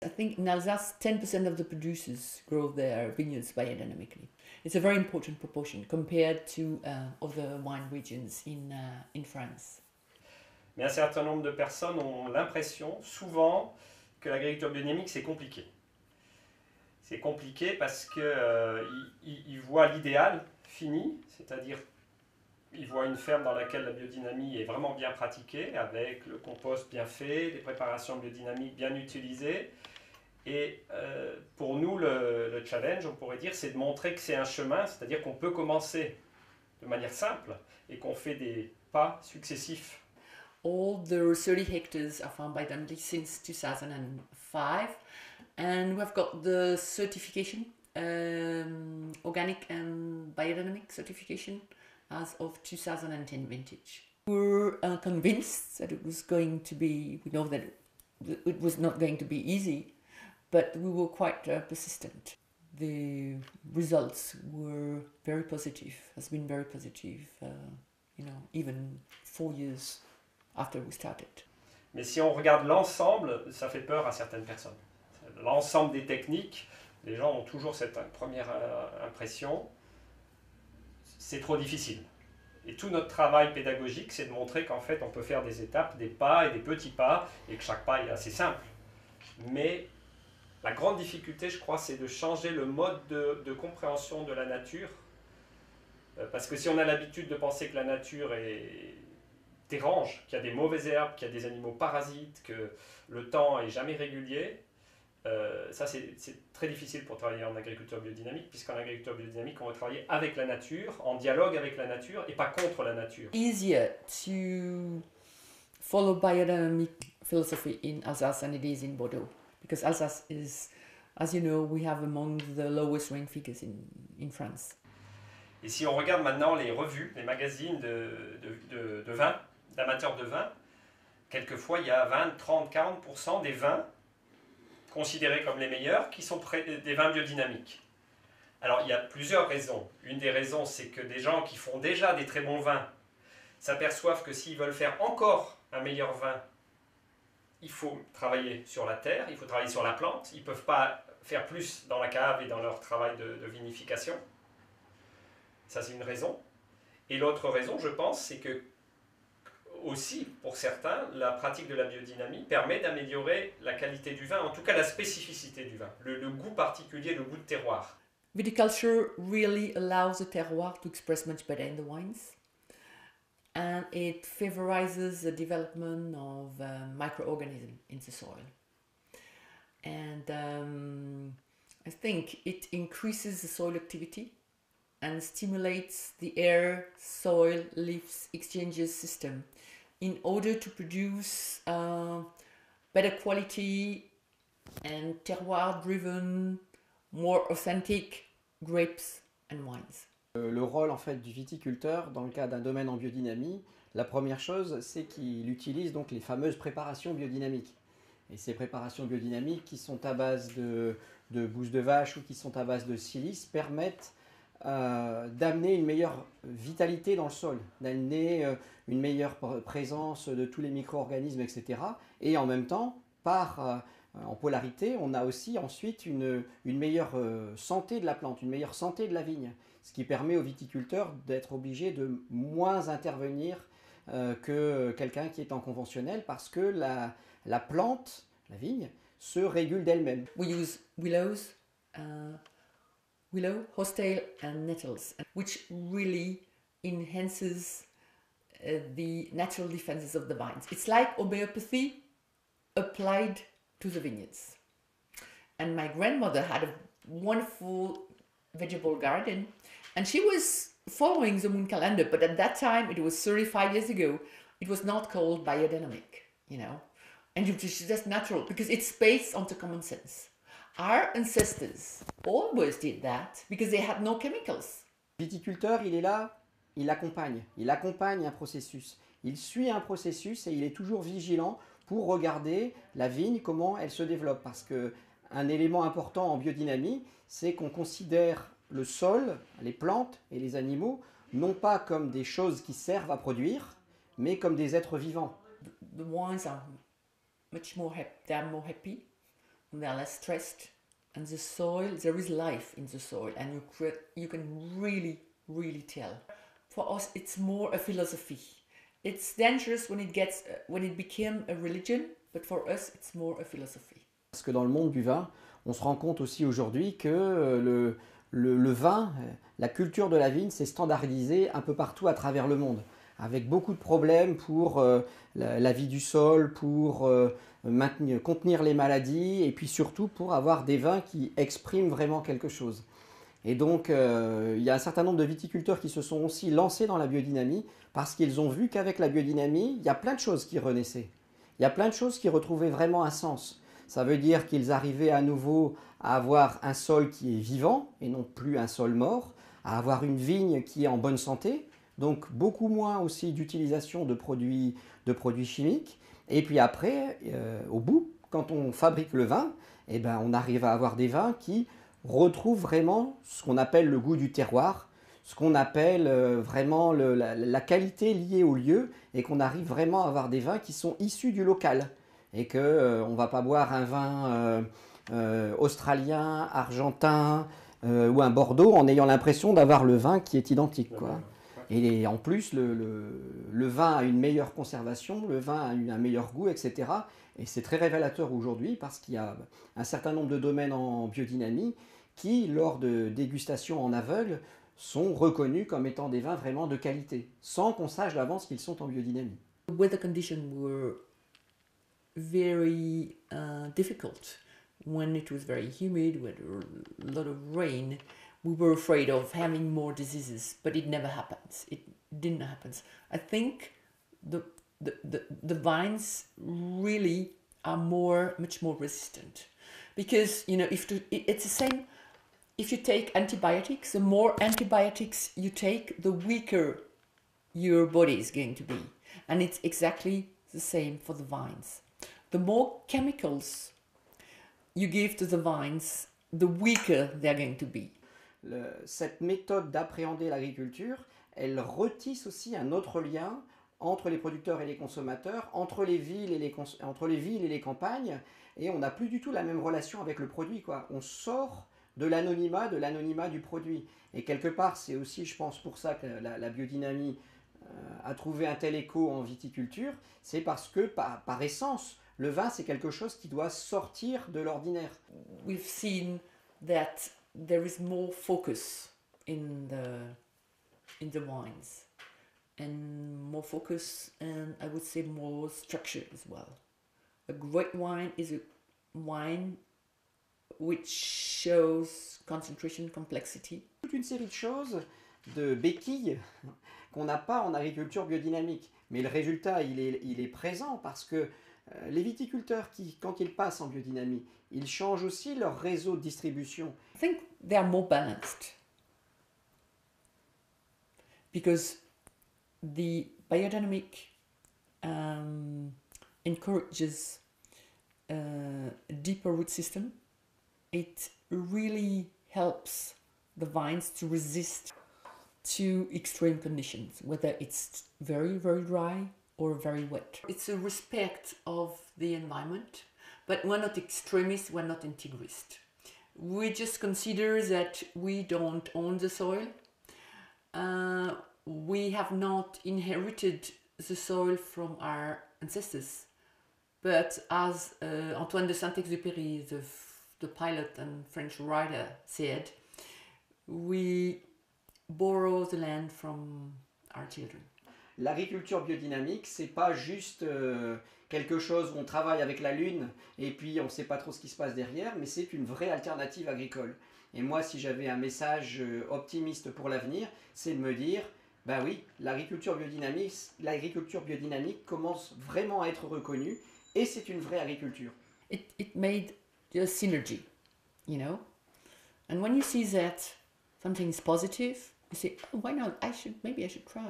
I think in Alsace, 10% of the producers grow their vineyards biodynamically. It's a very important proportion compared to other wine regions in France. Mais un certain nombre de personnes ont l'impression, souvent, que l'agriculture biodynamique, c'est compliqué. C'est compliqué parce qu'ils voient l'idéal fini, c'est-à-dire ils voient une ferme dans laquelle la biodynamie est vraiment bien pratiquée, avec le compost bien fait, des préparations biodynamiques bien utilisées. Et pour nous, le challenge, on pourrait dire, c'est de montrer que c'est un chemin, c'est-à-dire qu'on peut commencer de manière simple et qu'on fait des pas successifs. All the 30 hectares are farmed biodynamically since 2005, and we've got the certification, organic and biodynamic certification, as of 2010 vintage. We're convinced that it was going to be, we know that it was not going to be easy, but we were quite persistent. The results were very positive, has been very positive, even 4 years after we started. Mais si on regarde l'ensemble, ça fait peur à certaines personnes. L'ensemble des techniques, les gens ont toujours cette première impression, c'est trop difficile. Et tout notre travail pédagogique, c'est de montrer qu'en fait, on peut faire des étapes, des pas et des petits pas, et que chaque pas est assez simple. Mais la grande difficulté, je crois, c'est de changer le mode de compréhension de la nature. Parce que si on a l'habitude de penser que la nature dérange, qu'il y a des mauvaises herbes, qu'il y a des animaux parasites, que le temps est jamais régulier, ça c'est très difficile pour travailler en agriculture biodynamique, puisqu'en agriculture biodynamique, on va travailler avec la nature, en dialogue avec la nature et pas contre la nature. Easier to follow biodynamic philosophy in Alsace than it is in Bordeaux, because Alsace is, as you know, we have among the lowest rain figures in France. Et si on regarde maintenant les revues, les magazines de vin, d'amateurs de vin, quelquefois il y a 20, 30, 40% des vins considérés comme les meilleurs qui sont des vins biodynamiques. Alors il y a plusieurs raisons. Une des raisons, c'est que des gens qui font déjà des très bons vins s'aperçoivent que s'ils veulent faire encore un meilleur vin, il faut travailler sur la terre, il faut travailler sur la plante. Ils ne peuvent pas faire plus dans la cave et dans leur travail de vinification. Ça, c'est une raison. Et l'autre raison, je pense, c'est que aussi, pour certains, la pratique de la biodynamie permet d'améliorer la qualité du vin, en tout cas la spécificité du vin, le goût particulier, le goût de terroir. Viticulture really allows the terroir to express much better in the wines, and it favorizes the development of microorganisms in the soil. And I think it increases the soil activity and stimulates the air, soil, leaves exchanges system in order to produce better quality and terroir-driven, more authentic grapes and wines. Le rôle en fait du viticulteur dans le cas d'un domaine en biodynamie, la première chose c'est qu'il utilise donc les fameuses préparations biodynamiques. Et ces préparations biodynamiques qui sont à base de bouse de vache ou qui sont à base de silice permettent d'amener une meilleure vitalité dans le sol, d'amener une meilleure présence de tous les micro-organismes, etc. Et en même temps, en polarité, on a aussi ensuite une meilleure santé de la plante, une meilleure santé de la vigne, ce qui permet aux viticulteurs d'être obligés de moins intervenir que quelqu'un qui est en conventionnel, parce que la plante, la vigne, se régule d'elle-même. We use willow, horsetail and nettles, which really enhances the natural defenses of the vines. It's like homeopathy applied to the vineyards. And my grandmother had a wonderful vegetable garden, and she was following the moon calendar, but at that time, it was 35 years ago, it was not called biodynamic, and it was just natural because it's based on the common sense. Our ancestors always did that because they had no chemicals. Le viticulteur, il est là, il accompagne un processus. Il suit un processus et il est toujours vigilant pour regarder la vigne, comment elle se développe. Parce qu'un élément important en biodynamie, c'est qu'on considère le sol, les plantes et les animaux, non pas comme des choses qui servent à produire, mais comme des êtres vivants. The wines are much more happy. they are less stressed, and the soil, there is life in the soil, and you can really tell. For us, it's more a philosophy. It's dangerous when it became a religion, but for us, it's more a philosophy. Parce que dans le monde du vin, on se rend compte aussi aujourd'hui que le vin, la culture de la vigne, s'est standardisée un peu partout à travers le monde, avec beaucoup de problèmes pour la vie du sol, pour contenir les maladies, et puis surtout pour avoir des vins qui expriment vraiment quelque chose. Et donc, il y a un certain nombre de viticulteurs qui se sont aussi lancés dans la biodynamie parce qu'ils ont vu qu'avec la biodynamie, il y a plein de choses qui renaissaient. Il y a plein de choses qui retrouvaient vraiment un sens. Ça veut dire qu'ils arrivaient à nouveau à avoir un sol qui est vivant et non plus un sol mort, à avoir une vigne qui est en bonne santé, donc beaucoup moins aussi d'utilisation de produits chimiques. Et puis après, au bout, quand on fabrique le vin, eh ben, on arrive à avoir des vins qui retrouvent vraiment ce qu'on appelle le goût du terroir, ce qu'on appelle vraiment la qualité liée au lieu, et qu'on arrive vraiment à avoir des vins qui sont issus du local. Et qu'on ne va pas boire un vin australien, argentin ou un Bordeaux en ayant l'impression d'avoir le vin qui est identique, quoi. Et en plus, le vin a une meilleure conservation, le vin a un meilleur goût, etc. Et c'est très révélateur aujourd'hui parce qu'il y a un certain nombre de domaines en biodynamie qui, lors de dégustations en aveugle, sont reconnus comme étant des vins vraiment de qualité, sans qu'on sache d'avance qu'ils sont en biodynamie. The weather conditions were very difficult. When it was very humid, with a lot of rain, we were afraid of having more diseases, but it never happens. It didn't happen. I think the vines really are much more resistant, because it's the same. If you take antibiotics, the more antibiotics you take, the weaker your body is going to be, and it's exactly the same for the vines. The more chemicals you give to the vines, the weaker they're going to be. Cette méthode d'appréhender l'agriculture, elle retisse aussi un autre lien entre les producteurs et les consommateurs, entre les villes et les campagnes, et on n'a plus du tout la même relation avec le produit, quoi. On sort de l'anonymat du produit. Et quelque part, c'est aussi, je pense, pour ça que la biodynamie a trouvé un tel écho en viticulture, c'est parce que, par essence, le vin, c'est quelque chose qui doit sortir de l'ordinaire. We've seen that there is more focus in the wines, and more focus, and I would say more structure as well. A great wine is a wine which shows concentration, complexity. Toute une série de choses, de béquilles qu'on n'a pas en agriculture biodynamique. Mais le résultat, il est présent parce que les viticulteurs, quand ils passent en biodynamie, ils changent aussi leur réseau de distribution. I think they are more balanced because the biodynamic encourages a deeper root system. It really helps the vines to resist to extreme conditions, whether it's very, very dry or very wet. It's a respect of the environment, but we're not extremists, we're not integrists. We just consider that we don't own the soil. We have not inherited the soil from our ancestors, but as Antoine de Saint-Exupéry, the pilot and French writer, said, we borrow the land from our children. L'agriculture biodynamique, c'est pas juste quelque chose où on travaille avec la lune et puis on ne sait pas trop ce qui se passe derrière, mais c'est une vraie alternative agricole. Et moi, si j'avais un message optimiste pour l'avenir, c'est de me dire, ben oui, l'agriculture biodynamique commence vraiment à être reconnue et c'est une vraie agriculture. It made a synergy, and when you see that something is positive, you say, oh, why not? Maybe I should try.